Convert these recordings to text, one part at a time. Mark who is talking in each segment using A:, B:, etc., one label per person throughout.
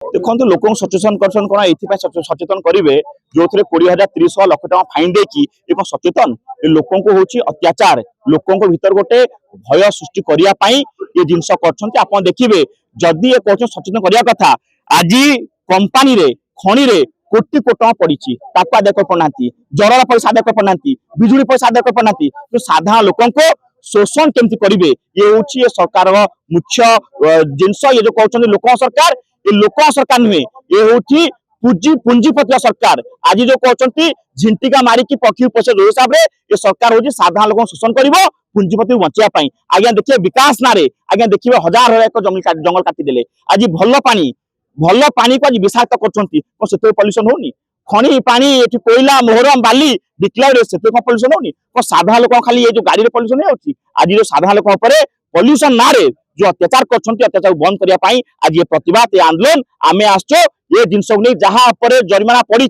A: देखो लोक सचेतन कर सचेतन करेंगे जो थे 20,000 30,000 लाख टका फाइन देकी सचेतन लोक अत्याचार लोक भीतर गोटे भय सृष्टि करने ये जिनस कर देखिए जदि ये कह सचेतन करने कथा आज कंपानी रे खनि रे कोटी कोटी टका पड़ी आदाय कर पाना जर पैसा आदाय कर पाना बिजुली पैसा आदाय कर पाना तो साधारण लोक शोषण केमती करेंगे ये हूँ सरकार मुख्य जिनस ये जो कहते लोक सरकार ये लोक सरकार नुहे ये हूँ पुंजीपति सरकार आज जो कहते झिंटिका मारिकी पक्षी पोषे जो हिसाब से ये सरकार हूँ साधारण लोक शोषण कर पुंजीपति बचाई आज्ञा देखिए विकास ना आज्ञा देखिए हजार हजार एक जंगल काटिदेले आज भल पानी को आज विषाक्त कर पल्यूशन होनी खनि पानी ये कोयला मोहरम बाली डिक्लार से पल्यूशन होनी साधारण लोक खाली ये जो गाड़ी में पल्यूशन होती आज जो साधारण लोक पल्यूशन ना जो अत्याचार कर बंद करने आज ये प्रतिवाद ये आंदोलन आम आसो ये जिनस जहाँ जरिमाना पड़ी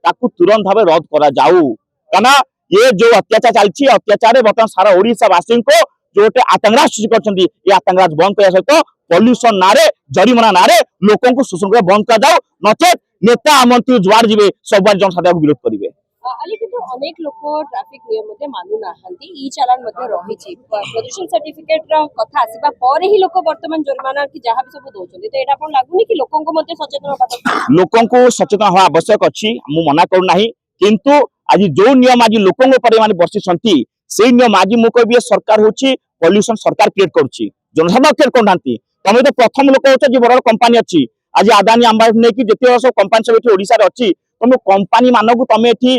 A: तुरंत भाव रद्द करा जाऊ कहना ये जो अत्याचार चलती अत्याचार बर्तमान सारा ओडिशावासी को जो गोटे आतंकराज सृष्टि कर आतंकराज बंद करने सहित पल्यूशन ना जरिमाना ना लोक शोषण कर बंद कर जाऊ नचेत नेता मंत्री जुआर जी सब जनसाधारण को विरोध करेंगे
B: अनेक लोक ट्रैफिक नियम मानु ना ई चालान रही प्रदूषण सर्टिफिकेट कथा आसीबा पर ही लोक वर्तमान जुर्माना की जहां भी सब दोचंदी तो एटा अपन लागुनी कि लोकन को मध्ये सचेतन होबा
A: लोकन को सचेतन होवा आवश्यक अछि मु मना करू नाही किंतु आज जो नियम आज लोकन ऊपर माने बरसिसंती से नियम आज मु कहबी सरकार होची पॉल्यूशन सरकार क्रिएट करूची जनसाधारण क्रिएट करनांती तमे तो प्रथम लोक होछ जे बड़ कंपनी अछि आज अदानी अंबानी ने कि जते सब कंपनी सब एठी ओडिसा रे अछि तुम कंपनी मानक तुम ये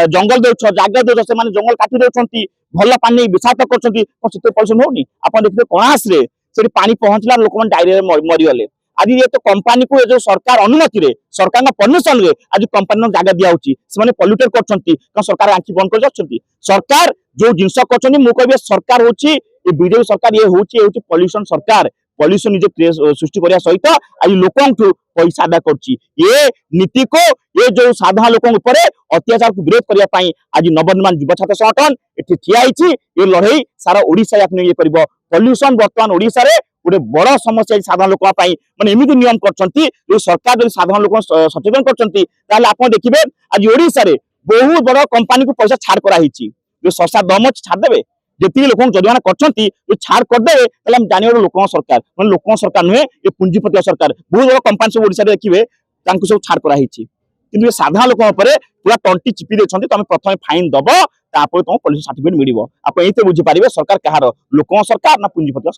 A: जंगल दौच जगह दौच से जंगल काटी दौरान भल पानी विषाक्त कर पल्यूशन होनी आप देखिए कणास से पानी पहुंचला लोक मैंने डायरिया मरीगले आज ये तो कंपनी को जो सरकार अनुमति रे सरकार परमिशन रे आज कंपनी जगह दिया पल्यूटेड कर सरकार आंखि बंद कर सरकार जो जिनस कर सरकार हूँ बीजेपी सरकार ये हूँ पल्यूशन सरकार पल्यूशन निजे सृष्टि करने सहित आज लोक पैसा आदाय कर नीति को ये जो साधारण लोक अत्याचार को विरोध करने आज नवनिर्माण युवा छात्र संगठन ये ठिया ये लड़ई सारा ओडिशा ये कर पल्यूशन बर्तमान ओडिशा रे गोटे बड़ समस्या साधारण लोक माने एमती नियम कर सरकार जो साधारण लोक सचेतन कर देखिए आज ओडिशा रे बहुत बड़ कंपनी को पैसा छाड़ कराई जो सस्ता दम अच्छी छाड़देवे जी लोक जरिमाना कर छाड़ करदे जान लोक सरकार मैंने लोक सरकार नुहे ये पुंजीपति सरकार बहुत बड़ा कंपनी सब ओडिशा देखिए सब छाड़ कराई किंतु ये साधारण लोक पूरा तंटी चिपी देते तुम प्रथम फाइन दब तुम पॉल्यूशन सर्टिफिकेट मिल आप ये बुझीपारे सरकार कहार लोक सरकार ना पुंजीपति